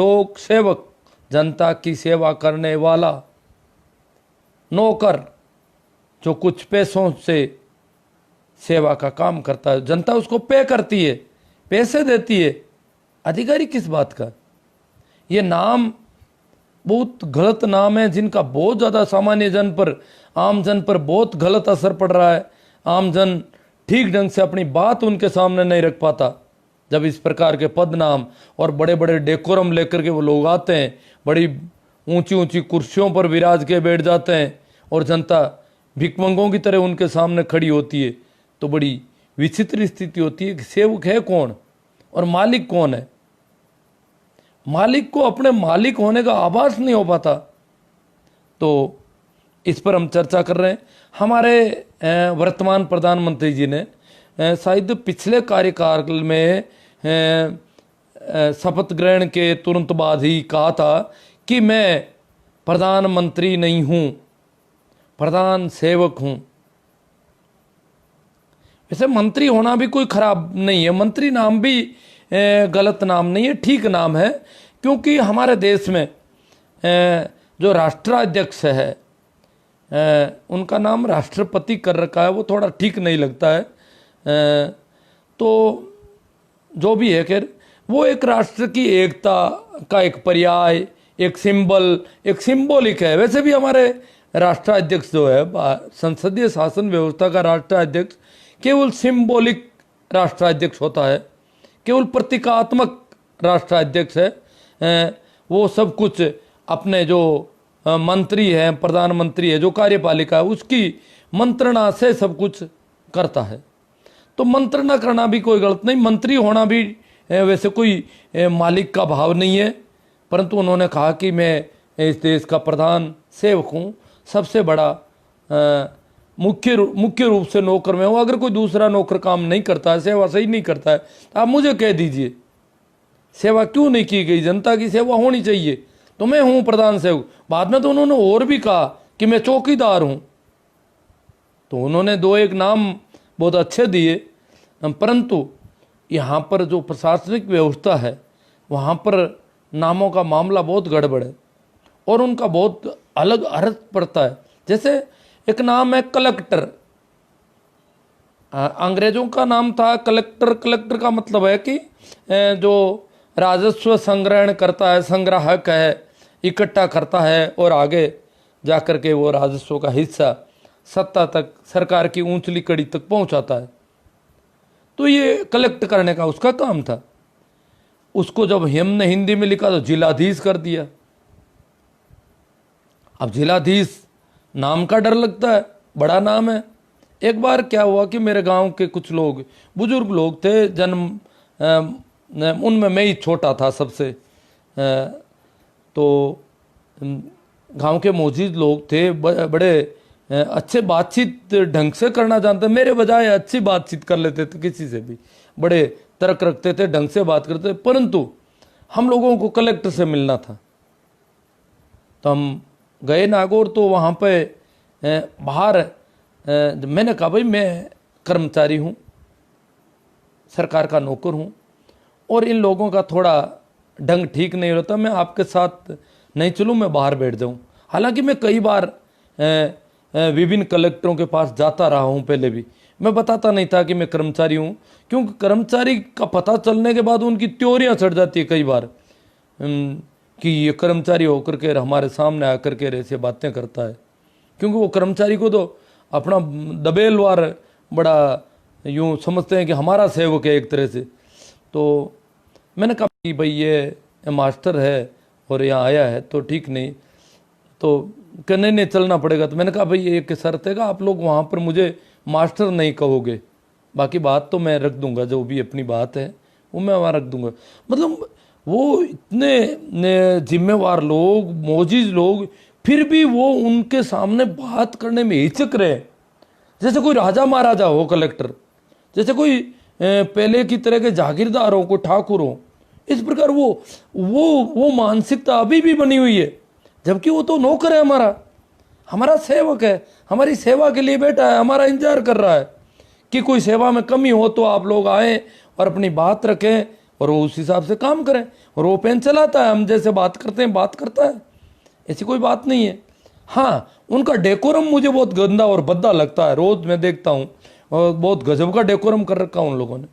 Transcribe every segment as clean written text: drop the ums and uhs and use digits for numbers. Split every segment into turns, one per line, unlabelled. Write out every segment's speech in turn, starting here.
लोक सेवक, जनता की सेवा करने वाला नौकर जो कुछ पैसों से सेवा का काम करता है, जनता उसको पे करती है, पैसे देती है, अधिकारी किस बात का? ये नाम बहुत गलत नाम है, जिनका बहुत ज़्यादा सामान्य जन पर, आम जन पर बहुत गलत असर पड़ रहा है। आम जन ठीक ढंग से अपनी बात उनके सामने नहीं रख पाता जब इस प्रकार के पद नाम और बड़े बड़े डेकोरम लेकर के वो लोग आते हैं, बड़ी ऊंची ऊंची कुर्सियों पर विराज के बैठ जाते हैं और जनता भिखमंगों की तरह उनके सामने खड़ी होती है, तो बड़ी विचित्र स्थिति होती है कि सेवक है कौन और मालिक कौन है। मालिक को अपने मालिक होने का आभास नहीं हो पाता। तो इस पर हम चर्चा कर रहे हैं। हमारे वर्तमान प्रधानमंत्री जी ने शायद पिछले कार्यकाल में शपथ ग्रहण के तुरंत बाद ही कहा था कि मैं प्रधानमंत्री नहीं हूं, प्रधान सेवक हूं। वैसे मंत्री होना भी कोई खराब नहीं है, मंत्री नाम भी गलत नाम नहीं है, ठीक नाम है। क्योंकि हमारे देश में जो राष्ट्राध्यक्ष है उनका नाम राष्ट्रपति कर रखा है, वो थोड़ा ठीक नहीं लगता है। तो जो भी है, खैर वो एक राष्ट्र की एकता का एक पर्याय, एक सिंबल, एक सिंबॉलिक है। वैसे भी हमारे राष्ट्राध्यक्ष जो है, संसदीय शासन व्यवस्था का राष्ट्राध्यक्ष केवल सिंबॉलिक राष्ट्राध्यक्ष होता है, केवल प्रतीकात्मक राष्ट्राध्यक्ष है। वो सब कुछ अपने जो मंत्री है, प्रधानमंत्री है, जो कार्यपालिका है, उसकी मंत्रणा से सब कुछ करता है। तो मंत्रणा करना भी कोई गलत नहीं, मंत्री होना भी वैसे कोई मालिक का भाव नहीं है। परंतु उन्होंने कहा कि मैं इस देश का प्रधान सेवक हूँ, सबसे बड़ा मुख्य रूप से नौकर में हूँ। अगर कोई दूसरा नौकर काम नहीं करता है, सेवा सही नहीं करता है, तो आप मुझे कह दीजिए सेवा क्यों नहीं की गई, जनता की सेवा होनी चाहिए, तो मैं हूँ प्रधान सेवक। बाद में तो उन्होंने और भी कहा कि मैं चौकीदार हूँ। तो उन्होंने दो एक नाम बहुत अच्छे दिए, परंतु यहाँ पर जो प्रशासनिक व्यवस्था है वहाँ पर नामों का मामला बहुत गड़बड़ है और उनका बहुत अलग अर्थ पड़ता है। जैसे एक नाम है कलेक्टर, अंग्रेजों का नाम था कलेक्टर। कलेक्टर का मतलब है कि जो राजस्व संग्रहण करता है, संग्राहक है, इकट्ठा करता है और आगे जाकर के वो राजस्व का हिस्सा सत्ता तक, सरकार की ऊंचली कड़ी तक पहुंचाता है। तो ये कलेक्ट करने का उसका काम था। उसको जब हमने हिंदी में लिखा तो जिलाधीश कर दिया। अब जिलाधीश नाम का डर लगता है, बड़ा नाम है। एक बार क्या हुआ कि मेरे गांव के कुछ लोग, बुजुर्ग लोग थे, जन्म उनमें मैं ही छोटा था सबसे, तो गांव के मौजूद लोग थे, बड़े अच्छे बातचीत ढंग से करना जानते, मेरे बजाय अच्छी बातचीत कर लेते थे, किसी से भी बड़े तर्क रखते थे, ढंग से बात करते। परंतु हम लोगों को कलेक्टर से मिलना था, तो हम गए नागौर। तो वहाँ पे बाहर मैंने कहा भाई मैं कर्मचारी हूँ, सरकार का नौकर हूँ और इन लोगों का थोड़ा ढंग ठीक नहीं होता, मैं आपके साथ नहीं चलूँ, मैं बाहर बैठ जाऊँ। हालांकि मैं कई बार विभिन्न कलेक्टरों के पास जाता रहा हूँ, पहले भी मैं बताता नहीं था कि मैं कर्मचारी हूँ, क्योंकि कर्मचारी का पता चलने के बाद उनकी त्योरियाँ चढ़ जाती है कई बार कि ये कर्मचारी होकर के हमारे सामने आकर के ऐसे बातें करता है। क्योंकि वो कर्मचारी को तो अपना दबेलवार बड़ा यूँ समझते हैं कि हमारा सेवक है एक तरह से। तो मैंने कहा कि भाई ये मास्टर है और यहाँ आया है तो ठीक नहीं, तो कहने नहीं चलना पड़ेगा। तो मैंने कहा भाई एक शर्त है कि आप लोग वहाँ पर मुझे मास्टर नहीं कहोगे, बाकी बात तो मैं रख दूंगा, जो भी अपनी बात है वो मैं वहाँ रख दूंगा। मतलब वो इतने जिम्मेवार लोग, मोजिज लोग, फिर भी वो उनके सामने बात करने में हिचक रहे, जैसे कोई राजा महाराजा हो कलेक्टर, जैसे कोई पहले की तरह के जागीरदार हो, कोई ठाकुर हो। इस प्रकार वो मानसिकता अभी भी बनी हुई है, जबकि वो तो नौकर है, हमारा सेवक है, हमारी सेवा के लिए बैठा है, हमारा इंतजार कर रहा है कि कोई सेवा में कमी हो तो आप लोग आएँ और अपनी बात रखें, और वो उस हिसाब से काम करें, और वो पेन चलाता है, हम जैसे बात करते हैं बात करता है, ऐसी कोई बात नहीं है। हाँ, उनका डेकोरम मुझे बहुत गंदा और भद्दा लगता है, रोज मैं देखता हूँ, और बहुत गजब का डेकोरम कर रखा उन लोगों ने।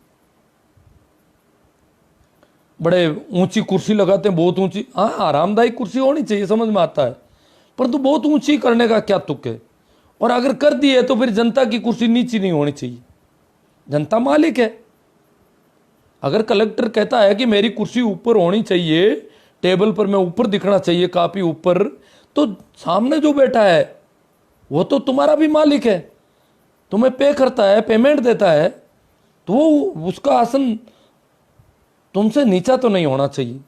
बड़े ऊंची कुर्सी लगाते हैं, बहुत ऊंची। हाँ, आरामदायक कुर्सी होनी चाहिए, समझ में आता है, परंतु बहुत ऊंची करने का क्या तुक है? और अगर कर दी है तो फिर जनता की कुर्सी नीची नहीं होनी चाहिए, जनता मालिक है। अगर कलेक्टर कहता है कि मेरी कुर्सी ऊपर होनी चाहिए, टेबल पर मैं ऊपर दिखना चाहिए, काफी ऊपर, तो सामने जो बैठा है वो तो तुम्हारा भी मालिक है, तुम्हें पे करता है, पेमेंट देता है, तो वो उसका आसन तुमसे नीचा तो नहीं होना चाहिए।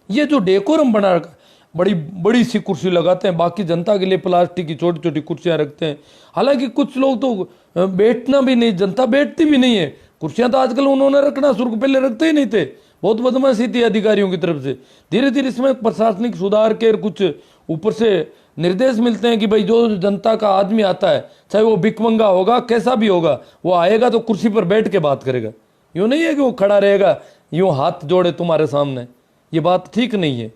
ये जो डेकोरम बना रखा, बड़ी बड़ी सी कुर्सी लगाते हैं, बाकी जनता के लिए प्लास्टिक की छोटी छोटी कुर्सियां रखते हैं। हालांकि कुछ लोग तो बैठना भी नहीं, जनता बैठती भी नहीं है। कुर्सियां तो आजकल उन्होंने रखना शुरू, पहले रखते ही नहीं थे, बहुत बदमाशी थी अधिकारियों की तरफ से। धीरे धीरे इसमें प्रशासनिक सुधार के कुछ ऊपर से निर्देश मिलते हैं कि भाई जो जनता का आदमी आता है, चाहे वो भिखमंगा होगा, कैसा भी होगा, वो आएगा तो कुर्सी पर बैठ के बात करेगा। यूं नहीं है कि वो खड़ा रहेगा यूं हाथ जोड़े तुम्हारे सामने, ये बात ठीक नहीं है।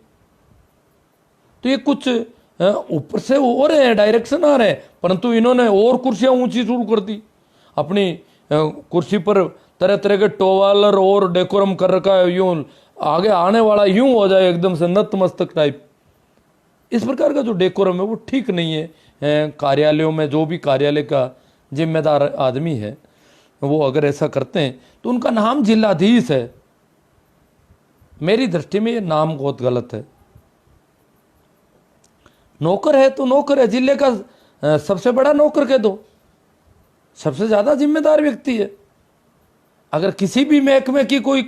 तो ये कुछ ऊपर से हो रहे हैं, डायरेक्शन आ रहे हैं, परंतु इन्होंने और कुर्सियां ऊंची शुरू कर दी। अपनी कुर्सी पर तरह तरह के टोवालर और डेकोरम कर रखा है, यूं आगे आने वाला यूं हो जाए एकदम से नतमस्तक टाइप। इस प्रकार का जो डेकोरम है वो ठीक नहीं है। कार्यालयों में जो भी कार्यालय का जिम्मेदार आदमी है वो अगर ऐसा करते हैं तो उनका नाम जिलाधीश है। मेरी दृष्टि में ये नाम बहुत गलत है। नौकर है तो नौकर है, जिले का सबसे बड़ा नौकर कह दो, सबसे ज्यादा जिम्मेदार व्यक्ति है। अगर किसी भी महकमे की कोई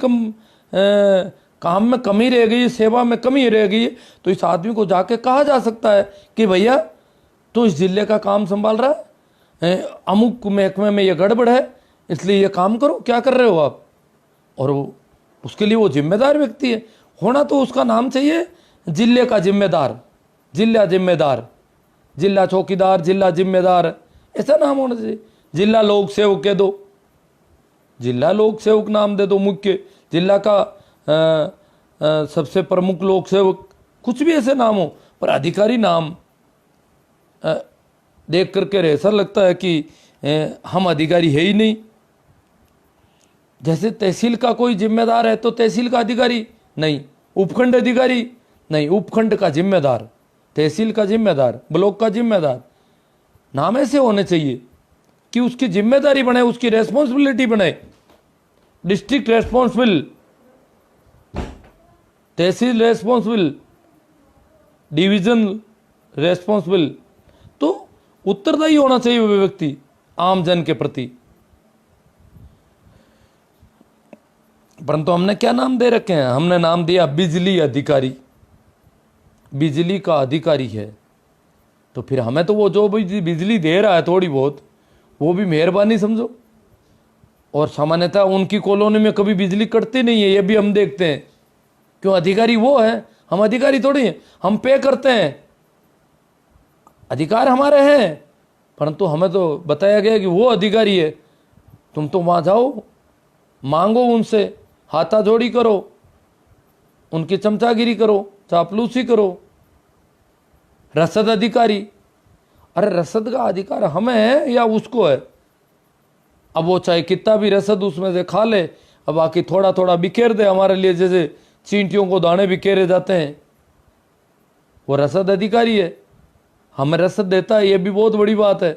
काम में कमी रह गई, सेवा में कमी रह गई, तो इस आदमी को जाके कहा जा सकता है कि भैया तो इस जिले का काम संभाल रहा है, अमुक महकमे में ये गड़बड़ है, इसलिए ये काम करो, क्या कर रहे हो आप? और उसके लिए वो जिम्मेदार व्यक्ति है। होना तो उसका नाम चाहिए जिले का जिम्मेदार, जिला जिम्मेदार, जिला चौकीदार, जिला जिम्मेदार, ऐसा नाम होना चाहिए। जिला लोक सेवक कह दो, जिला लोक सेवक नाम दे दो, मुख्य जिला का सबसे प्रमुख लोक सेवक, कुछ भी ऐसे नाम हो, पर अधिकारी नाम देख करके ऐसा लगता है कि हम अधिकारी है ही नहीं। जैसे तहसील का कोई जिम्मेदार है तो तहसील का अधिकारी नहीं, उपखंड अधिकारी नहीं, उपखंड का जिम्मेदार, तहसील का जिम्मेदार, ब्लॉक का जिम्मेदार। नाम ऐसे होने चाहिए कि उसकी जिम्मेदारी बने, उसकी रेस्पॉन्सिबिलिटी बने। डिस्ट्रिक्ट रेस्पॉन्सिबल, तहसील रेस्पॉन्सिबल, डिवीजन रेस्पॉन्सिबल, तो उत्तरदायी होना चाहिए वो व्यक्ति आम जन के प्रति। परंतु हमने क्या नाम दे रखे हैं? हमने नाम दिया बिजली अधिकारी, बिजली का अधिकारी है। तो फिर हमें तो वो जो बिजली दे रहा है थोड़ी बहुत, वो भी मेहरबानी समझो। और सामान्यतः उनकी कॉलोनी में कभी बिजली कटती नहीं है, ये भी हम देखते हैं। क्यों? अधिकारी वो है, हम अधिकारी थोड़ी हैं। हम पे करते हैं, अधिकार हमारे हैं, परंतु हमें तो बताया गया कि वो अधिकारी है। तुम तो वहां जाओ, मांगो उनसे, हाथाजोड़ी करो, उनकी चमचागिरी करो, चापलूसी करो। रसद अधिकारी, अरे रसद का अधिकार हमें है या उसको है? अब वो चाहे कितना भी रसद उसमें से खा ले, अब बाकी थोड़ा थोड़ा बिखेर दे हमारे लिए, जैसे चींटियों को दाने बिखेरे जाते हैं, वो रसद अधिकारी है। हमें रसद देता है, ये भी बहुत बड़ी बात है।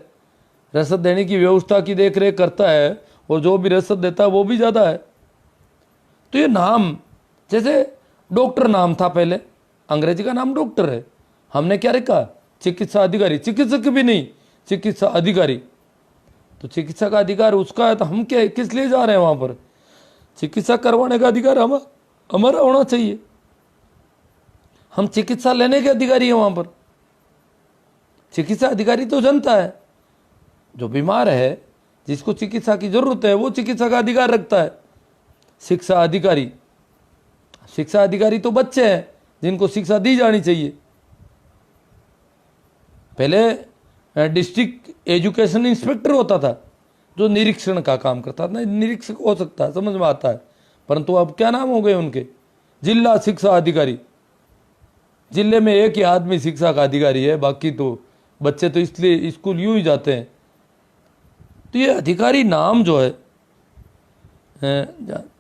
रसद देने की व्यवस्था की देख रेख करता है, और जो भी रसद देता है वो भी ज़्यादा है। तो ये नाम, जैसे डॉक्टर नाम था पहले, अंग्रेजी का नाम डॉक्टर है, हमने क्या रखा? चिकित्सा अधिकारी। चिकित्सक भी नहीं, चिकित्सा अधिकारी। तो चिकित्सा का अधिकार उसका है, तो हम क्या किस लिए जा रहे हैं वहां पर? चिकित्सा करवाने का अधिकार हमारा होना चाहिए। हम चिकित्सा लेने के अधिकारी हैं वहां पर। चिकित्सा अधिकारी तो जनता है, जो बीमार है, जिसको चिकित्सा की जरूरत है, वो चिकित्सा का अधिकार रखता है। शिक्षा अधिकारी, शिक्षा अधिकारी तो बच्चे हैं जिनको शिक्षा दी जानी चाहिए। पहले डिस्ट्रिक्ट एजुकेशन इंस्पेक्टर होता था, जो निरीक्षण का काम करता था। निरीक्षक हो सकता है, समझ में आता है, परंतु अब क्या नाम हो गए उनके? जिला शिक्षा अधिकारी। जिले में एक ही आदमी शिक्षा का अधिकारी है, बाकी तो बच्चे तो इसलिए स्कूल यूं ही जाते हैं। तो ये अधिकारी नाम जो है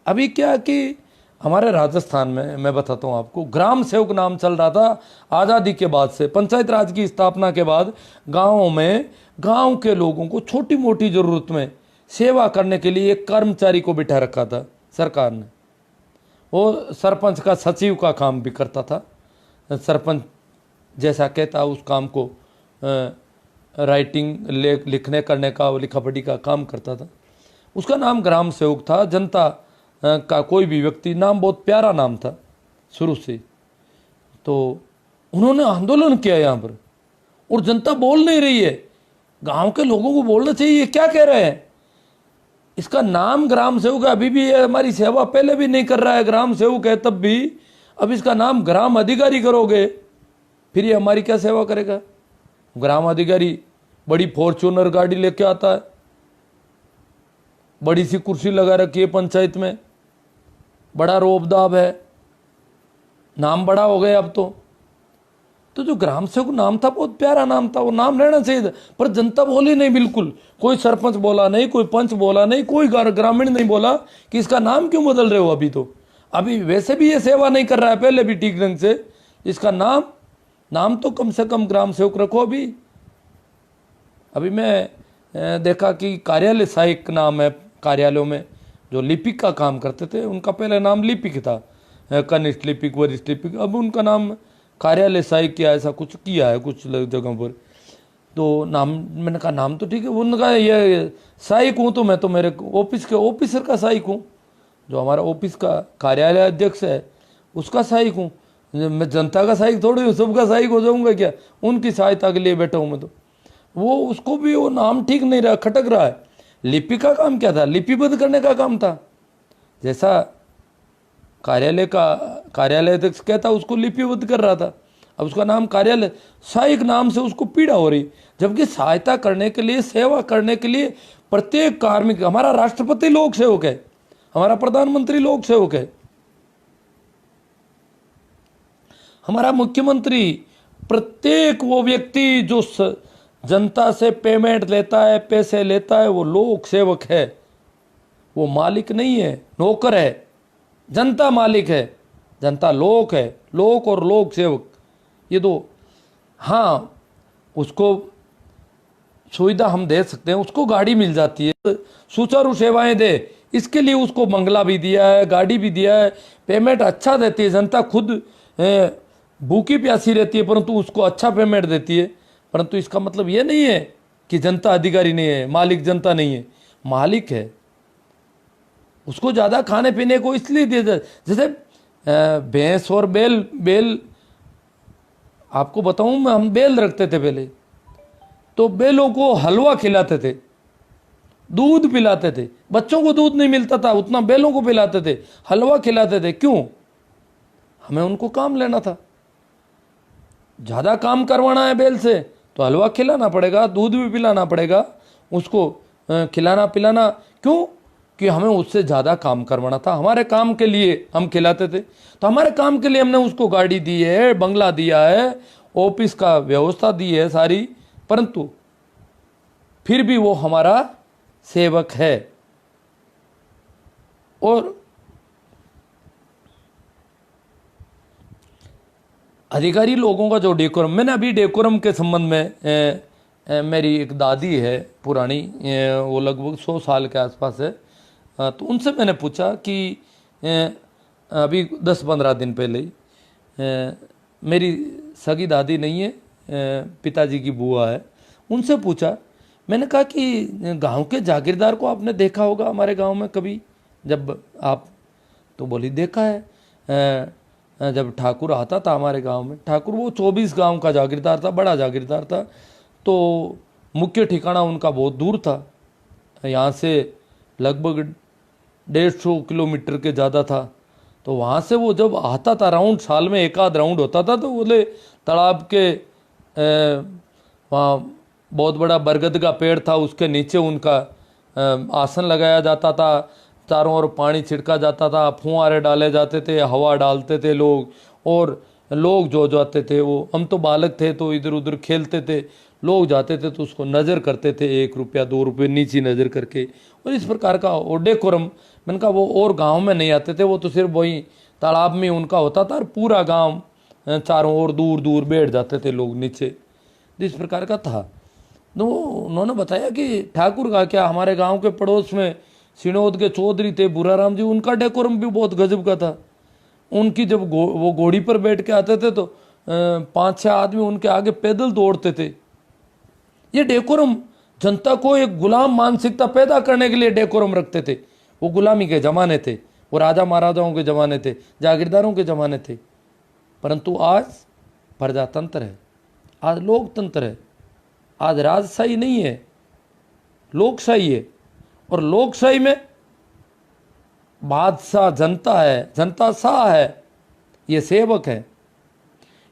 अभी क्या कि हमारे राजस्थान में मैं बताता हूँ आपको, ग्राम सेवक नाम चल रहा था आज़ादी के बाद से। पंचायत राज की स्थापना के बाद गाँवों में गांव के लोगों को छोटी मोटी ज़रूरत में सेवा करने के लिए एक कर्मचारी को बिठा रखा था सरकार ने। वो सरपंच का सचिव का काम भी करता था। सरपंच जैसा कहता उस काम को राइटिंग लिखने करने का, लिखा पढ़ी का काम करता था। उसका नाम ग्राम सेवक था। जनता का कोई भी व्यक्ति, नाम बहुत प्यारा नाम था शुरू से। तो उन्होंने आंदोलन किया यहाँ पर, और जनता बोल नहीं रही है। गांव के लोगों को बोलना चाहिए ये क्या कह रहे हैं। इसका नाम ग्राम सेवक है, अभी भी ये हमारी सेवा पहले भी नहीं कर रहा है, ग्राम सेवक है तब भी। अब इसका नाम ग्राम अधिकारी करोगे, फिर ये हमारी क्या सेवा करेगा? ग्राम अधिकारी बड़ी फॉर्च्यूनर गाड़ी लेके आता है, बड़ी सी कुर्सी लगा रखी है पंचायत में, बड़ा रोबदाब है, नाम बड़ा हो गया अब तो जो ग्राम सेवक नाम था बहुत प्यारा नाम था, वो नाम रहना चाहिए था। पर जनता बोली नहीं, बिल्कुल कोई सरपंच बोला नहीं, कोई पंच बोला नहीं, कोई ग्रामीण नहीं बोला कि इसका नाम क्यों बदल रहे हो। अभी वैसे भी ये सेवा नहीं कर रहा है, पहले भी ठीक ढंग से। इसका नाम तो कम से कम ग्राम सेवक रखो। अभी मैं देखा कि कार्यालय सहायक नाम है। कार्यालयों में जो लिपिक का काम करते थे उनका पहले नाम लिपिक था, कनिष्ठ लिपिक, वरिष्ठ लिपिक। अब उनका नाम कार्यालय सहायक किया, ऐसा कुछ किया है कुछ जगहों पर। तो नाम, मैंने कहा नाम तो ठीक है। उन्होंने कहा ये सहायक हूँ तो मैं तो मेरे ऑफिस के ऑफिसर का सहायक हूँ, जो हमारा ऑफिस का कार्यालय अध्यक्ष है उसका सहायक हूँ। मैं जनता का सहायक थोड़ी हूँ, सबका सहायक हो जाऊँगा क्या? उनकी सहायता के लिए बैठा हूँ मैं। तो वो उसको भी वो नाम ठीक नहीं रहा, खटक रहा है। लिपि का काम क्या था? लिपिबद्ध करने का काम था। जैसा कार्यालय अध्यक्ष कहता उसको लिपिबद्ध कर रहा था। अब उसका नाम कार्यालय सहायक नाम से उसको पीड़ा हो रही, जबकि सहायता करने के लिए, सेवा करने के लिए प्रत्येक कार्मिक, हमारा राष्ट्रपति लोक सेवक है, हमारा प्रधानमंत्री लोक सेवक है, हमारा मुख्यमंत्री, प्रत्येक वो व्यक्ति जो जनता से पेमेंट लेता है, पैसे लेता है, वो लोक सेवक है। वो मालिक नहीं है, नौकर है। जनता मालिक है, जनता लोक है। लोक और लोक सेवक ये दो। हाँ, उसको सुविधा हम दे सकते हैं, उसको गाड़ी मिल जाती है, सुचारू सेवाएं दे, इसके लिए उसको बंगला भी दिया है, गाड़ी भी दिया है, पेमेंट अच्छा देती है। जनता खुद भूखी प्यासी रहती है परंतु उसको अच्छा पेमेंट देती है। परंतु इसका मतलब ये नहीं है कि जनता अधिकारी नहीं है, मालिक जनता नहीं है, मालिक है। उसको ज़्यादा खाने पीने को इसलिए दिया जाए, जैसे भैंस और बैल आपको बताऊं मैं, हम बैल रखते थे पहले, तो बैलों को हलवा खिलाते थे, दूध पिलाते थे। बच्चों को दूध नहीं मिलता था उतना, बैलों को पिलाते थे, हलवा खिलाते थे। क्यों? हमें उनको काम लेना था। ज़्यादा काम करवाना है बैल से तो हलवा खिलाना पड़ेगा, दूध भी पिलाना पड़ेगा, उसको खिलाना पिलाना। क्यों? कि हमें उससे ज़्यादा काम करवाना था। हमारे काम के लिए हम खिलाते थे, तो हमारे काम के लिए हमने उसको गाड़ी दी है, बंगला दिया है, ऑफिस का व्यवस्था दी है सारी, परंतु फिर भी वो हमारा सेवक है। और अधिकारी लोगों का जो डेकोरम, मैंने अभी डेकोरम के संबंध में मेरी एक दादी है पुरानी, वो लगभग 100 साल के आसपास है, तो उनसे मैंने पूछा कि अभी 10-15 दिन पहले ही, मेरी सगी दादी नहीं है, पिताजी की बुआ है, उनसे पूछा, मैंने कहा कि गांव के जागीरदार को आपने देखा होगा हमारे गांव में कभी जब आप? तो बोली देखा है, जब ठाकुर आता था हमारे गांव में। ठाकुर वो 24 गांव का जागीरदार था, बड़ा जागीरदार था, तो मुख्य ठिकाना उनका बहुत दूर था, यहाँ से लगभग 150 किलोमीटर के ज़्यादा था। तो वहाँ से वो जब आता था, राउंड साल में एक आध राउंड होता था, तो बोले तालाब के वहाँ बहुत बड़ा बरगद का पेड़ था, उसके नीचे उनका आसन लगाया जाता था, चारों ओर पानी छिड़का जाता था, फुहारे डाले जाते थे, हवा डालते थे लोग, और लोग जो जाते थे वो, हम तो बालक थे तो इधर उधर खेलते थे, लोग जाते थे तो उसको नज़र करते थे, 1 रुपया 2 रुपये नीची नज़र करके, और इस प्रकार का और डेकोरम। मैंने कहा वो और गांव में नहीं आते थे, वो तो सिर्फ वही तालाब में उनका होता था, और पूरा गांव चारों ओर दूर दूर बैठ जाते थे लोग नीचे, इस प्रकार का था। तो उन्होंने बताया कि ठाकुर का क्या, हमारे गांव के पड़ोस में सिनोद के चौधरी थे बुराराम जी, उनका डेकोरम भी बहुत गजब का था। उनकी जब वो घोड़ी पर बैठ के आते थे तो 5-6 आदमी उनके आगे पैदल दौड़ते थे। ये डेकोरम जनता को एक गुलाम मानसिकता पैदा करने के लिए डेकोरम रखते थे। वो गुलामी के जमाने थे, वो राजा महाराजाओं के जमाने थे, जागीरदारों के जमाने थे। परंतु आज प्रजातंत्र है, आज लोकतंत्र है, आज राजशाही नहीं है, लोकशाही है। और लोकशाही में बादशाह जनता है, जनता शाह है, ये सेवक है।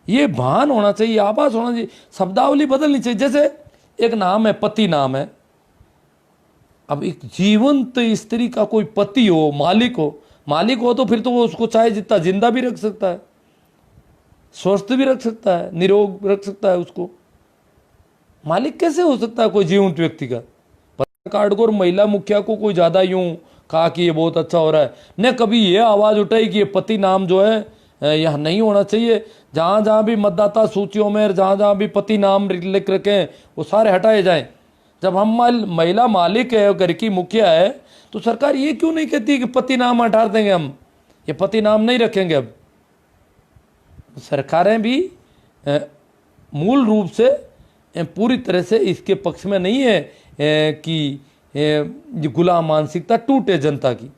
ये भान होना चाहिए, आभास होना चाहिए, शब्दावली बदलनी चाहिए। जैसे एक नाम है, पति नाम है। अब एक जीवंत स्त्री का कोई पति हो, मालिक हो तो फिर तो वो उसको चाहे जितना जिंदा भी रख सकता है, स्वस्थ भी रख सकता है, निरोग रख सकता है उसको। मालिक कैसे हो सकता है कोई जीवंत व्यक्ति का? कार्ड को और महिला मुखिया को कोई ज्यादा यूं कहा कि ये बहुत अच्छा हो रहा है, न कभी ये आवाज उठाई कि ये पति नाम जो है यह नहीं होना चाहिए। जहां जहां भी मतदाता सूचियों में, जहां जहां भी पति नाम लिख रखे वो सारे हटाए जाएं। जब हम महिला मालिक है, घर की मुखिया है, तो सरकार ये क्यों नहीं कहती कि पति नाम हटा देंगे, हम ये पति नाम नहीं रखेंगे। अब सरकारें भी मूल रूप से पूरी तरह से इसके पक्ष में नहीं है कि गुलाम मानसिकता टूटे जनता की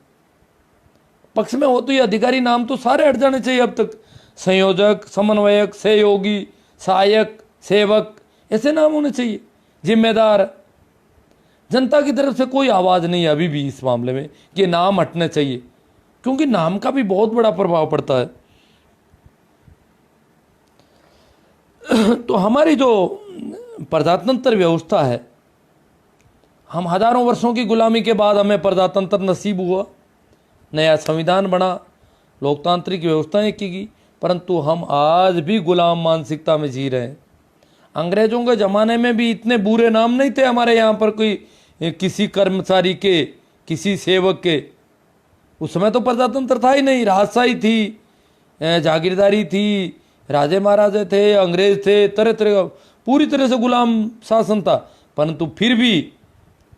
पक्ष में हो। तो ये अधिकारी नाम तो सारे हट जाने चाहिए अब तक। संयोजक, समन्वयक, सहयोगी, सहायक, सेवक, ऐसे नाम होने चाहिए। जिम्मेदार। जनता की तरफ से कोई आवाज नहीं है अभी भी इस मामले में कि नाम हटने चाहिए, क्योंकि नाम का भी बहुत बड़ा प्रभाव पड़ता है। तो हमारी जो प्रजातंत्र व्यवस्था है, हम हजारों वर्षों की गुलामी के बाद हमें प्रजातंत्र नसीब हुआ, नया संविधान बना, लोकतांत्रिक व्यवस्थाएं की गई, परंतु हम आज भी गुलाम मानसिकता में जी रहे हैं। अंग्रेजों के ज़माने में भी इतने बुरे नाम नहीं थे हमारे यहाँ पर कोई किसी कर्मचारी के, किसी सेवक के। उस समय तो प्रजातंत्र था ही नहीं, राजशाही थी, जागीरदारी थी, राजे महाराजे थे, अंग्रेज थे, तरह तरह का पूरी तरह से गुलाम शासन था। परंतु फिर भी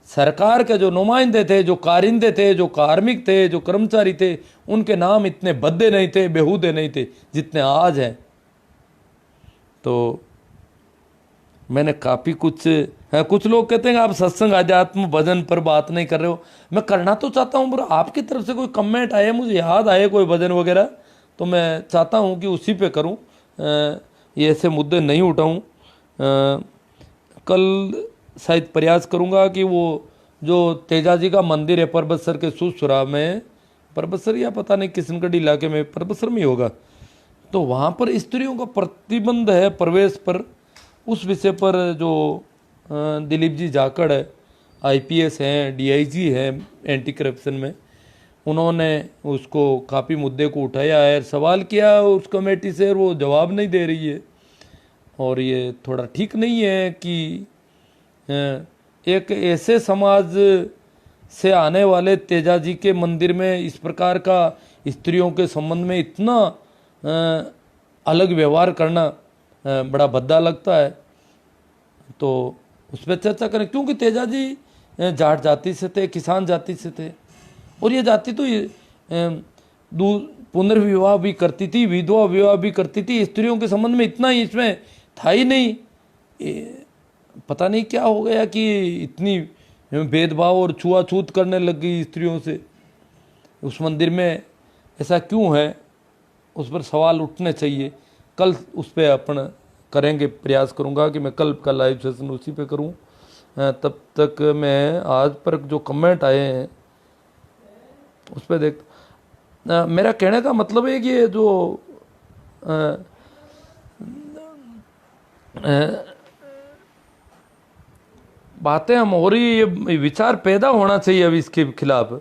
सरकार के जो नुमाइंदे थे, जो कारिंदे थे, जो कार्मिक थे, जो कर्मचारी थे, उनके नाम इतने भद्दे नहीं थे, बेहूदे नहीं थे जितने आज हैं। तो मैंने काफ़ी कुछ लोग कहते हैं आप सत्संग आध्यात्म भजन पर बात नहीं कर रहे हो। मैं करना तो चाहता हूँ, पर आपकी तरफ से कोई कमेंट आए, मुझे याद आए कोई भजन वगैरह, तो मैं चाहता हूँ कि उसी पे करूँ, ये ऐसे मुद्दे नहीं उठाऊँ। कल शायद प्रयास करूँगा कि वो जो तेजाजी का मंदिर है परबतसर के सुसुरा में, परबतसर या पता नहीं किशनगढ़ इलाके में, परबतसर में ही होगा, तो वहाँ पर स्त्रियों का प्रतिबंध है प्रवेश पर। उस विषय पर जो दिलीप जी जाखड़ है, IPS हैं, DIG हैं एंटी करप्शन में, उन्होंने उसको काफ़ी मुद्दे को उठाया है, सवाल किया उस कमेटी से, और वो जवाब नहीं दे रही है। और ये थोड़ा ठीक नहीं है कि एक ऐसे समाज से आने वाले तेजाजी के मंदिर में इस प्रकार का स्त्रियों के संबंध में इतना अलग व्यवहार करना बड़ा भद्दा लगता है। तो उस पर चर्चा करें, क्योंकि तेजाजी जाट जाति से थे, किसान जाति से थे, और ये जाति तो पुनर्विवाह भी करती थी, विधवा विवाह भी करती थी। स्त्रियों के संबंध में इतना ही इसमें था ही नहीं। पता नहीं क्या हो गया कि इतनी भेदभाव और छुआछूत करने लग गई स्त्रियों से। उस मंदिर में ऐसा क्यों है, उस पर सवाल उठने चाहिए। कल उस पर अपन करेंगे, प्रयास करूंगा कि मैं कल का लाइव सेशन उसी पे करूं। तब तक मैं आज पर जो कमेंट आए हैं उस पर देख, मेरा कहने का मतलब है कि ये जो बातें हम हो रही, ये विचार पैदा होना चाहिए अब इसके खिलाफ।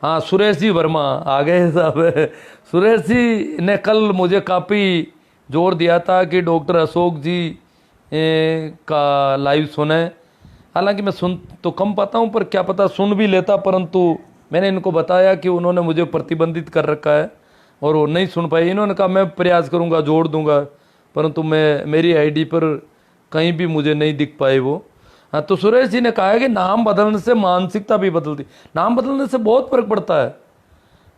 हाँ, सुरेश जी वर्मा आ गए साहब। सुरेश जी ने कल मुझे काफ़ी जोर दिया था कि डॉक्टर अशोक जी का लाइव सुने। हालांकि मैं सुन तो कम पाता हूँ, पर क्या पता सुन भी लेता, परंतु मैंने इनको बताया कि उन्होंने मुझे प्रतिबंधित कर रखा है और वो नहीं सुन पाए। इन्होंने कहा मैं प्रयास करूँगा, जोड़ दूंगा, परंतु मेरी आईडी पर कहीं भी मुझे नहीं दिख पाए वो। हाँ, तो सुरेश जी ने कहा है कि नाम बदलने से मानसिकता भी बदलती, नाम बदलने से बहुत फर्क पड़ता है,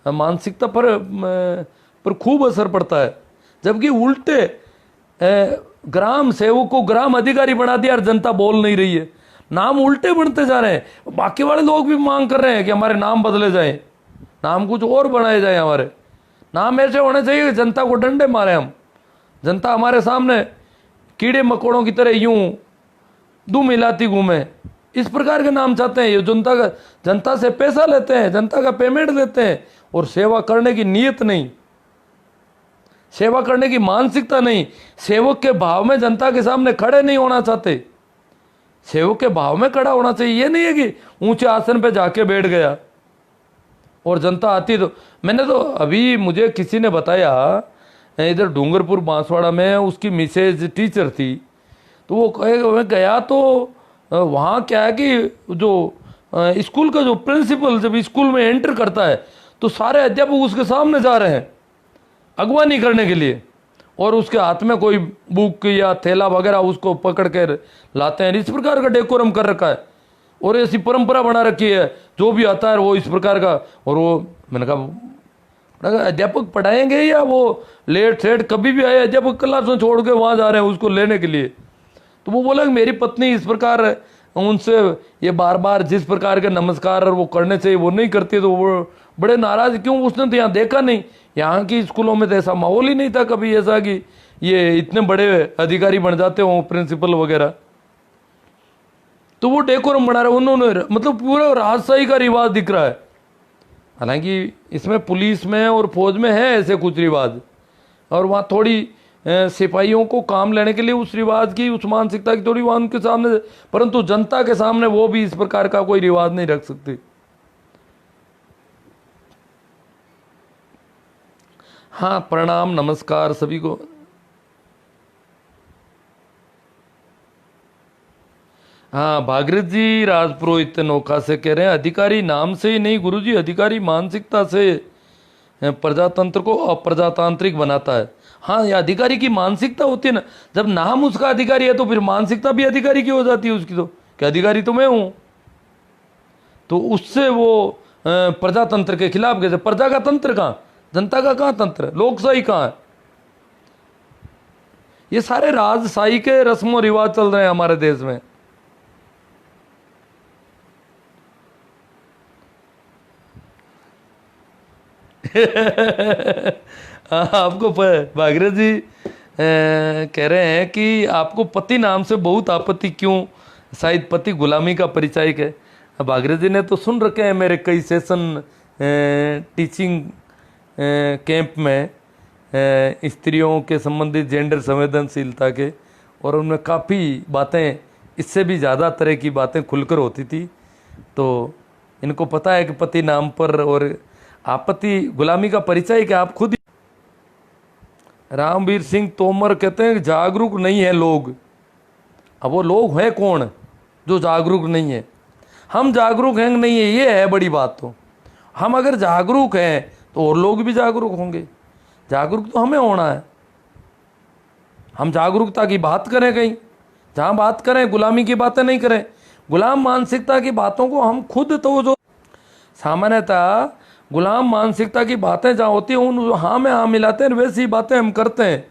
मानसिकता पर खूब असर पड़ता है। जबकि उल्टे ग्राम सेवक को ग्राम अधिकारी बना दिया और जनता बोल नहीं रही है, नाम उल्टे बनते जा रहे हैं। बाकी वाले लोग भी मांग कर रहे हैं कि हमारे नाम बदले जाएं, नाम कुछ और बनाए जाए, हमारे नाम ऐसे होने चाहिए कि जनता को डंडे मारे हम, जनता हमारे सामने कीड़े मकोड़ों की तरह यूं दुम मिलाती घूमे, इस प्रकार के नाम चाहते हैं। ये जनता से पैसा लेते हैं, जनता का पेमेंट लेते हैं, और सेवा करने की नीयत नहीं, सेवा करने की मानसिकता नहीं, सेवक के भाव में जनता के सामने खड़े नहीं होना चाहते। सेवक के भाव में खड़ा होना चाहिए, ये नहीं है कि ऊंचे आसन पे जाके बैठ गया और जनता आती। तो मैंने तो अभी मुझे किसी ने बताया, इधर डूंगरपुर बांसवाड़ा में उसकी मिसेज टीचर थी, तो वो मैं गया तो वहाँ क्या है कि जो स्कूल का जो प्रिंसिपल जब स्कूल में एंटर करता है तो सारे अध्यापक उसके सामने जा रहे हैं अगवानी करने के लिए, और उसके हाथ में कोई बुक या थैला वगैरह उसको पकड़ कर लाते हैं। इस प्रकार का डेकोरम कर रखा है और ऐसी परंपरा बना रखी है, जो भी आता है वो इस प्रकार का। और वो मैंने कहा अध्यापक पढ़ाएंगे या वो लेट सेट कभी भी आए अध्यापक क्लास में छोड़ के वहाँ जा रहे हैं उसको लेने के लिए? तो वो बोला कि मेरी पत्नी इस प्रकार उनसे ये बार बार जिस प्रकार के नमस्कार और वो करने चाहिए वो नहीं करती, तो वो बड़े नाराज। क्यों? उसने तो यहाँ देखा नहीं, यहाँ की स्कूलों में तो ऐसा माहौल ही नहीं था कभी ऐसा कि ये इतने बड़े अधिकारी बन जाते हो प्रिंसिपल वगैरह। तो वो डेकोरम बना रहे उन्होंने, मतलब पूरा राजशाही का रिवाज दिख रहा है। हालांकि इसमें पुलिस में और फौज में है ऐसे कुछ रिवाज, और वहाँ थोड़ी सिपाहियों को काम लेने के लिए उस रिवाज की, उस मानसिकता की थोड़ी वहाँ उनके सामने, परंतु जनता के सामने वो भी इस प्रकार का कोई रिवाज नहीं रख सकते। हाँ, प्रणाम नमस्कार सभी को। हाँ, भागीरथ जी राजपुरोहित नौका से कह रहे हैं अधिकारी नाम से ही नहीं गुरुजी, अधिकारी मानसिकता से प्रजातंत्र को अप्रजातांत्रिक बनाता है। हाँ, ये अधिकारी की मानसिकता होती है ना, जब नाम उसका अधिकारी है तो फिर मानसिकता भी अधिकारी की हो जाती है उसकी, तो कि अधिकारी तो मैं हूं, तो उससे वो प्रजातंत्र के खिलाफ कैसे? प्रजा का तंत्र कहाँ, जनता का कहाँ तंत्र, लोकशाही कहाँ है? ये सारे राजशाही के रस्मों रिवाज चल रहे हैं हमारे देश में। आपको भागीरथ जी कह रहे हैं कि आपको पति नाम से बहुत आपत्ति क्यों? शायद पति गुलामी का परिचायक है। भागीरथ जी ने तो सुन रखे हैं मेरे कई सेशन टीचिंग कैंप में स्त्रियों के संबंधित जेंडर संवेदनशीलता के, और उनमें काफ़ी बातें इससे भी ज़्यादा तरह की बातें खुलकर होती थी। तो इनको पता है कि पति नाम पर और आपत्ति गुलामी का परिचय कि आप खुद। रामवीर सिंह तोमर कहते हैं कि जागरूक नहीं है लोग। अब वो लोग हैं कौन जो जागरूक नहीं है? हम जागरूक हैं नहीं है, ये है बड़ी बात। तो हम अगर जागरूक हैं तो और लोग भी जागरूक होंगे। जागरूक तो हमें होना है। हम जागरूकता की बात करें, कहीं जहाँ बात करें गुलामी की बातें नहीं करें। गुलाम मानसिकता की बातों को हम खुद, तो जो सामान्यतः गुलाम मानसिकता की बातें जहाँ होती हैं उन हाँ में हाँ मिलाते हैं, वैसी बातें हम करते हैं।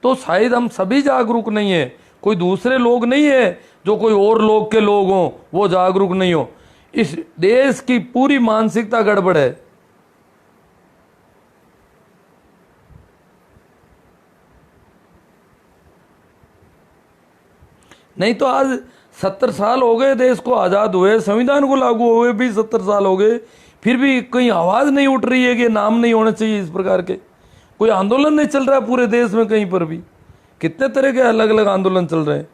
तो शायद हम सभी जागरूक नहीं है, कोई दूसरे लोग नहीं है जो कोई और लोग के लोग हों वो जागरूक नहीं हो। इस देश की पूरी मानसिकता गड़बड़ है। नहीं तो आज 70 साल हो गए देश को आज़ाद हुए, संविधान को लागू हुए भी 70 साल हो गए, फिर भी कहीं आवाज़ नहीं उठ रही है कि नाम नहीं होने चाहिए। इस प्रकार के कोई आंदोलन नहीं चल रहा पूरे देश में कहीं पर भी। कितने तरह के अलग अलग आंदोलन चल रहे हैं,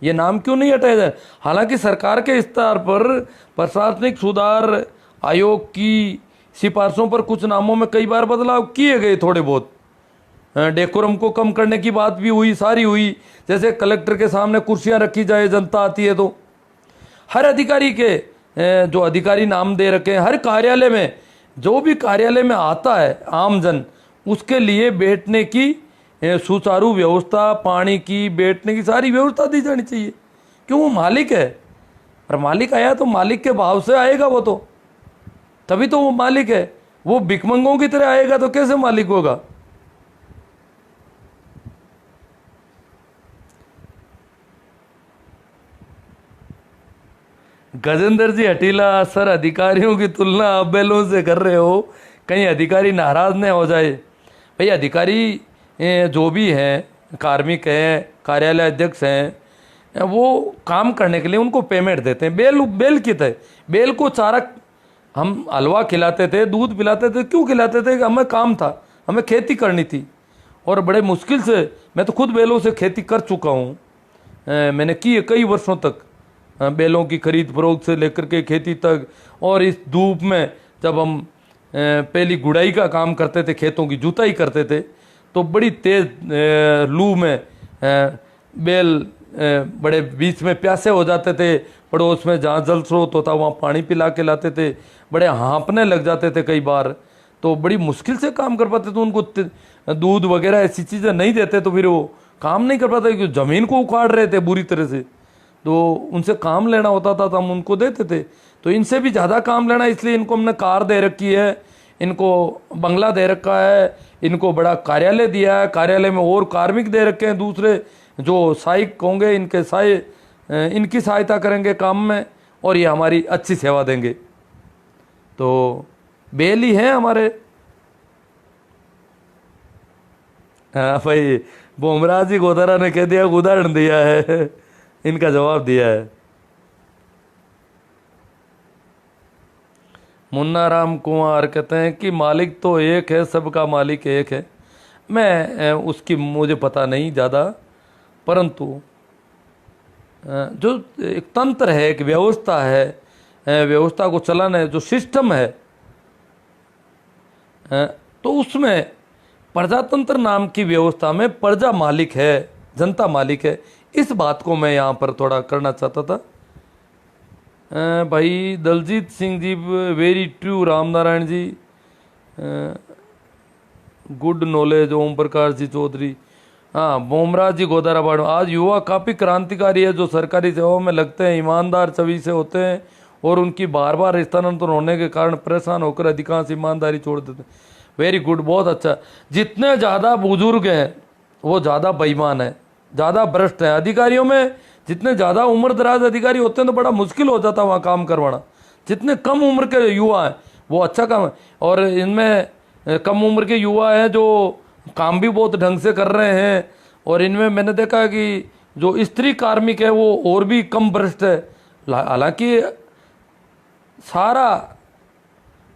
ये नाम क्यों नहीं हटाया जाए? हालांकि सरकार के स्तर पर प्रशासनिक सुधार आयोग की सिफारिशों पर कुछ नामों में कई बार बदलाव किए गए थोड़े बहुत। डेकोरम को कम करने की बात भी हुई, सारी हुई। जैसे कलेक्टर के सामने कुर्सियां रखी जाए, जनता आती है तो हर अधिकारी के जो अधिकारी नाम दे रखे हैं, हर कार्यालय में जो भी कार्यालय में आता है आमजन, उसके लिए बैठने की सुचारू व्यवस्था, पानी की, बैठने की सारी व्यवस्था दी जानी चाहिए। क्यों? वो मालिक है, और मालिक आया तो मालिक के भाव से आएगा वो तो, तभी तो वो मालिक है। वो भिखमंगों की तरह आएगा तो कैसे मालिक होगा? गजेंद्र जी हटीला, सर अधिकारियों की तुलना आप बैलों से कर रहे हो, कहीं अधिकारी नाराज न हो जाए। भाई अधिकारी जो भी हैं, कार्मिक हैं, कार्यालय अध्यक्ष हैं, वो काम करने के लिए उनको पेमेंट देते हैं। बेल बेल की तरह, बेल को चारा हम हलवा खिलाते थे, दूध पिलाते थे, क्यों खिलाते थे? कि हमें काम था, हमें खेती करनी थी, और बड़े मुश्किल से, मैं तो खुद बैलों से खेती कर चुका हूँ, मैंने की है कई वर्षों तक, बैलों की खरीद फरोख्त से लेकर के खेती तक। और इस धूप में जब हम पहली गुड़ाई का काम करते थे, खेतों की जुताई करते थे, तो बड़ी तेज लू में बैल बड़े बीच में प्यासे हो जाते थे। पड़ोस में जहाँ जल स्रोत होता वहाँ पानी पिला के लाते थे, बड़े हाँपने लग जाते थे कई बार, तो बड़ी मुश्किल से काम कर पाते थे। उनको दूध वगैरह ऐसी चीज़ें नहीं देते तो फिर वो काम नहीं कर पाते, क्योंकि ज़मीन को उखाड़ रहे थे बुरी तरह से। तो उनसे काम लेना होता था तो हम उनको देते थे। तो इनसे भी ज़्यादा काम लेना, इसलिए इनको हमने कार दे रखी है, इनको बंगला दे रखा है, इनको बड़ा कार्यालय दिया है, कार्यालय में और कार्मिक दे रखे हैं दूसरे जो सहायक होंगे, इनकी सहायता करेंगे काम में, और ये हमारी अच्छी सेवा देंगे। तो बेल ही हैं हमारे। हाँ भाई, बुमराह जी गोदारा ने कह दिया, उदाहरण दिया है, इनका जवाब दिया है। मुन्ना राम कुमार कहते हैं कि मालिक तो एक है, सबका मालिक एक है। मैं उसकी मुझे पता नहीं ज़्यादा, परंतु जो एक तंत्र है, एक व्यवस्था है, व्यवस्था को चलाना जो सिस्टम है, तो उसमें प्रजातंत्र नाम की व्यवस्था में प्रजा मालिक है, जनता मालिक है। इस बात को मैं यहाँ पर थोड़ा करना चाहता था। भाई दलजीत सिंह जी, वेरी ट्रू। रामनारायण जी, गुड नॉलेज। ओम प्रकाश जी चौधरी, हाँ। बुमराह जी गोदाराबाड़, आज युवा काफ़ी क्रांतिकारी है जो सरकारी सेवाओं में लगते हैं, ईमानदार छवि से होते हैं, और उनकी बार बार स्थानांतरण होने के कारण परेशान होकर अधिकांश ईमानदारी छोड़ देते हैं। वेरी गुड, बहुत अच्छा। जितने ज़्यादा बुजुर्ग हैं वो ज़्यादा बेईमान है, ज़्यादा भ्रष्ट है। अधिकारियों में जितने ज़्यादा उम्र दराज अधिकारी होते हैं तो बड़ा मुश्किल हो जाता है वहाँ काम करवाना। जितने कम उम्र के युवा हैं वो अच्छा काम है, और इनमें कम उम्र के युवा हैं जो काम भी बहुत ढंग से कर रहे हैं। और इनमें मैंने देखा है कि जो स्त्री कार्मिक है वो और भी कम भ्रष्ट है। हालांकि सारा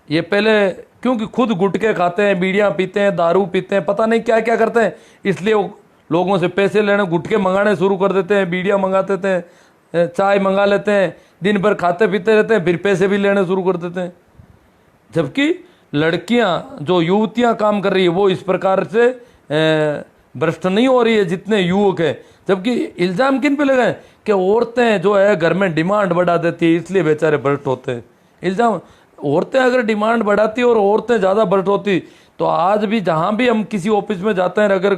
ये पहले, क्योंकि खुद गुटखे खाते हैं, बीड़ियाँ पीते हैं, दारू पीते हैं, पता नहीं क्या क्या करते हैं, इसलिए वो लोगों से पैसे लेने, गुटखे मंगाने शुरू कर देते हैं, बीड़ियाँ मंगाते थे, चाय मंगा लेते हैं, दिन भर खाते पीते रहते हैं, फिर पैसे भी लेने शुरू कर देते हैं। जबकि लड़कियां, जो युवतियां काम कर रही है, वो इस प्रकार से भ्रष्ट नहीं हो रही है जितने युवक हैं। जबकि इल्ज़ाम किन पे लगाएं कि औरतें जो है घर में डिमांड बढ़ा देती है, इसलिए बेचारे भ्रष्ट होते हैं। इल्ज़ाम, औरतें अगर डिमांड बढ़ाती और औरतें ज़्यादा भ्रष्ट होती तो आज भी जहाँ भी हम किसी ऑफिस में जाते हैं, अगर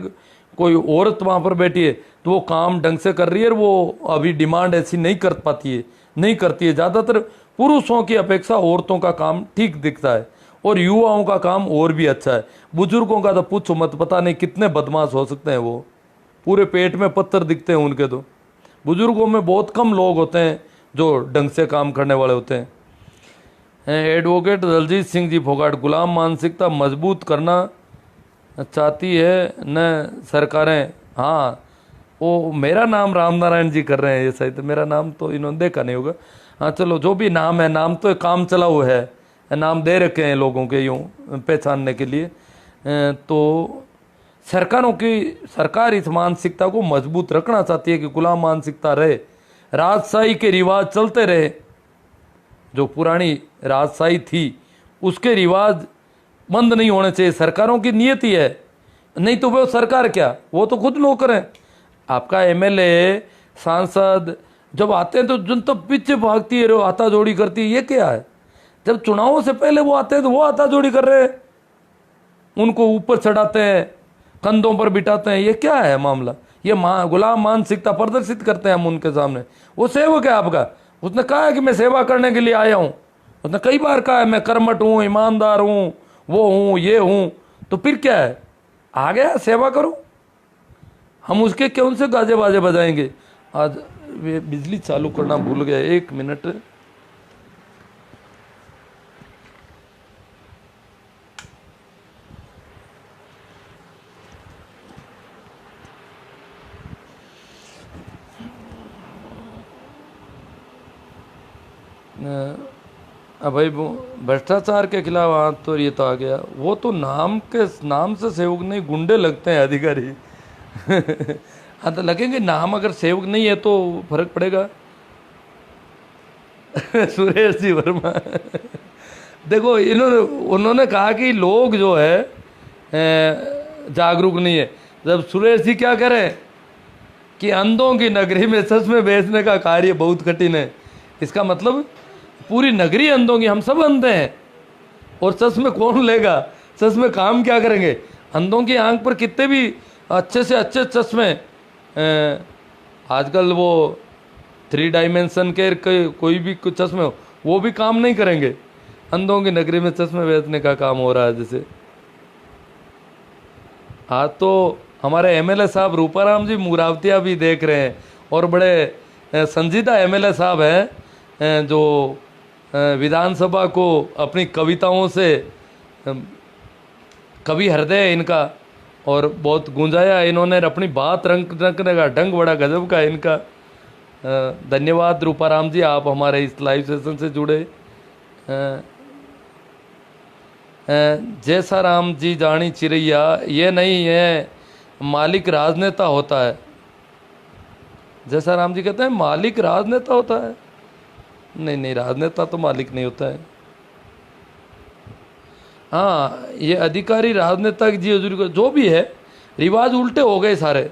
कोई औरत वहाँ पर बैठी है तो वो काम ढंग से कर रही है, और वो अभी डिमांड ऐसी नहीं कर पाती है, नहीं करती है। ज़्यादातर पुरुषों की अपेक्षा औरतों का काम ठीक दिखता है, और युवाओं का काम और भी अच्छा है। बुजुर्गों का तो पूछो मत, पता नहीं कितने बदमाश हो सकते हैं, वो पूरे पेट में पत्थर दिखते हैं उनके। तो बुजुर्गों में बहुत कम लोग होते हैं जो ढंग से काम करने वाले होते हैं। एडवोकेट दलजीत सिंह जी फोगाट, गुलाम मानसिकता मजबूत करना चाहती है न सरकारें। हाँ, वो मेरा नाम रामनारायण जी कर रहे हैं ये सही, तो मेरा नाम तो इन्होंने देखा नहीं होगा। हाँ चलो, जो भी नाम है, नाम तो काम चलाऊ है, नाम दे रखे हैं लोगों के यूँ पहचानने के लिए। तो सरकार इस मानसिकता को मजबूत रखना चाहती है कि गुलाम मानसिकता रहे, राजशाही के रिवाज चलते रहे, जो पुरानी राजशाही थी उसके रिवाज बंद नहीं होने चाहिए। सरकारों की नीयत ही है, नहीं तो वो सरकार क्या, वो तो खुद नौकर है। आपका एमएलए सांसद जब आते हैं तो जनता पीछे भागती है, हाथा जोड़ी करती है, ये क्या है? जब चुनावों से पहले वो आते हैं तो वो हाथा जोड़ी कर रहे हैं, उनको ऊपर चढ़ाते हैं, कंधों पर बिठाते हैं, ये क्या है मामला? ये गुलाम मानसिकता प्रदर्शित करते हैं हम उनके सामने। वो सेवक है आपका, उसने कहा है कि मैं सेवा करने के लिए आया हूं, उसने कई बार कहा है मैं कर्मठ हूं, ईमानदार हूं, वो हूं, ये हूं, तो फिर क्या है? आ गया, सेवा करो। हम उसके क्यों से गाजे बाजे बजाएंगे? आज वे बिजली चालू करना भूल गया, 1 मिनट। अब भाई वो भ्रष्टाचार के खिलाफ हाथ तो ये तो आ गया, वो तो नाम से सेवक नहीं, गुंडे लगते हैं अधिकारी। हाँ तो लगेंगे, नाम अगर सेवक नहीं है तो फर्क पड़ेगा। सुरेश जी वर्मा देखो उन्होंने कहा कि लोग जो है जागरूक नहीं है। जब सुरेश जी क्या करें कि अंधों की नगरी में चश्मे बेचने का कार्य बहुत कठिन है, इसका मतलब पूरी नगरी अंधों की, हम सब अंधे हैं, और चश्मे कौन लेगा? चश्मे काम क्या करेंगे? अंधों की आंख पर कितने भी अच्छे से अच्छे चश्मे, आजकल वो 3 डायमेंशन के कोई भी चश्मे हो, वो भी काम नहीं करेंगे। अंधों की नगरी में चश्मे बेचने का काम हो रहा है जैसे। आज तो हमारे एमएलए साहब रूपाराम जी मुरावतिया भी देख रहे हैं, और बड़े संजीदा एमएलए साहब हैं जो विधानसभा को अपनी कविताओं से, कवि हृदय है इनका, और बहुत गूंजाया इन्होंने, अपनी बात रखने का ढंग बड़ा गजब का है इनका। धन्यवाद रूपाराम जी, आप हमारे इस लाइव सेशन से जुड़े। जैसा राम जी जानी चिड़ैया, ये नहीं है मालिक राजनेता होता है। जैसा राम जी कहते हैं मालिक राजनेता होता है, नहीं, राजनेता तो मालिक नहीं होता है। हाँ, ये अधिकारी राजनेता की जी हजूरी को, जो भी है, रिवाज उल्टे हो गए सारे।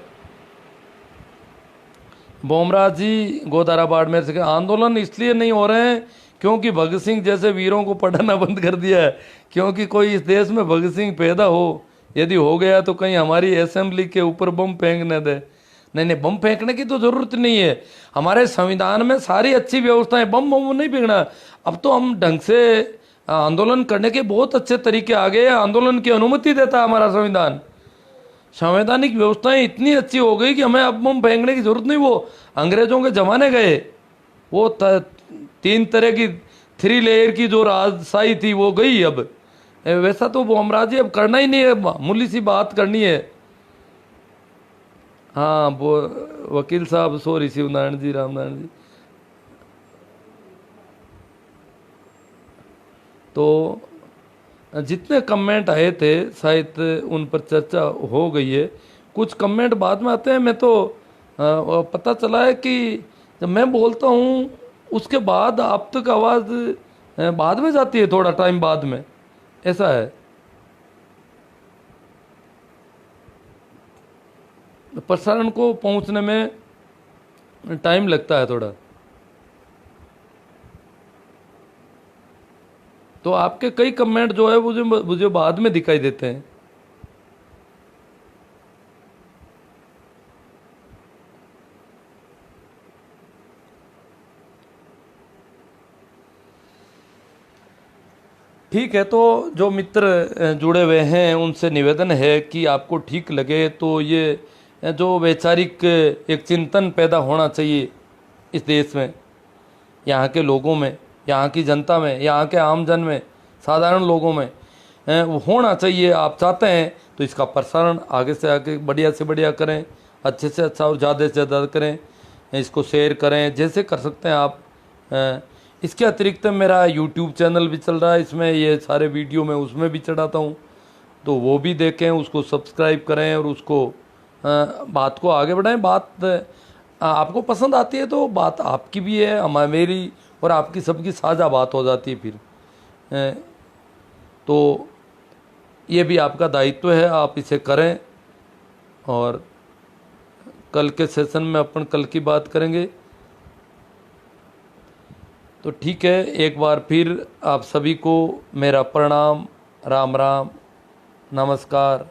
बोमराज जी गोदारा बाड़मेर से, आंदोलन इसलिए नहीं हो रहे हैं क्योंकि भगत सिंह जैसे वीरों को पढ़ाना बंद कर दिया है, क्योंकि कोई इस देश में भगत सिंह पैदा हो, यदि हो गया तो कहीं हमारी असेंबली के ऊपर बम फेंक न दे। नहीं, बम फेंकने की तो जरूरत नहीं है, हमारे संविधान में सारी अच्छी व्यवस्थाएं, बम नहीं फेंकना। अब तो हम ढंग से आंदोलन करने के बहुत अच्छे तरीके आ गए, आंदोलन की अनुमति देता है हमारा संविधान। संवैधानिक व्यवस्थाएं इतनी अच्छी हो गई कि हमें अब बम फेंकने की जरूरत नहीं। वो अंग्रेजों के जमाने गए, वो 3 तरह की 3 लेयर की जो राजशाही थी वो गई। अब वैसा तो बोमराज जी अब करना ही नहीं है, मामूली सी बात करनी है। हाँ, वो वकील साहब, सॉरी शिवनारायण जी, रामनारायण जी, तो जितने कमेंट आए थे शायद उन पर चर्चा हो गई है। कुछ कमेंट बाद में आते हैं, मैं तो पता चला है कि जब मैं बोलता हूँ उसके बाद आप तक आवाज़ बाद में जाती है, थोड़ा टाइम बाद में, ऐसा है। प्रसारण को पहुँचने में टाइम लगता है थोड़ा, तो आपके कई कमेंट जो है मुझे बाद में दिखाई देते हैं। ठीक है, तो जो मित्र जुड़े हुए हैं उनसे निवेदन है कि आपको ठीक लगे तो ये जो वैचारिक एक चिंतन पैदा होना चाहिए इस देश में, यहाँ के लोगों में, यहाँ की जनता में, यहाँ के आमजन में, साधारण लोगों में वो होना चाहिए। आप चाहते हैं तो इसका प्रसारण आगे से आगे बढ़िया से बढ़िया करें, अच्छे से अच्छा और ज़्यादा से ज़्यादा करें, इसको शेयर करें, जैसे कर सकते हैं आप। इसके अतिरिक्त मेरा यूट्यूब चैनल भी चल रहा है, इसमें ये सारे वीडियो मैं उसमें भी चढ़ाता हूँ, तो वो भी देखें, उसको सब्सक्राइब करें और उसको बात को आगे बढ़ाएं। बात आपको पसंद आती है तो बात आपकी भी है, मेरी और आपकी सबकी साझा बात हो जाती है फिर। तो ये भी आपका दायित्व है, आप इसे करें। और कल के सेशन में अपन कल की बात करेंगे। तो ठीक है, एक बार फिर आप सभी को मेरा प्रणाम, राम राम, नमस्कार।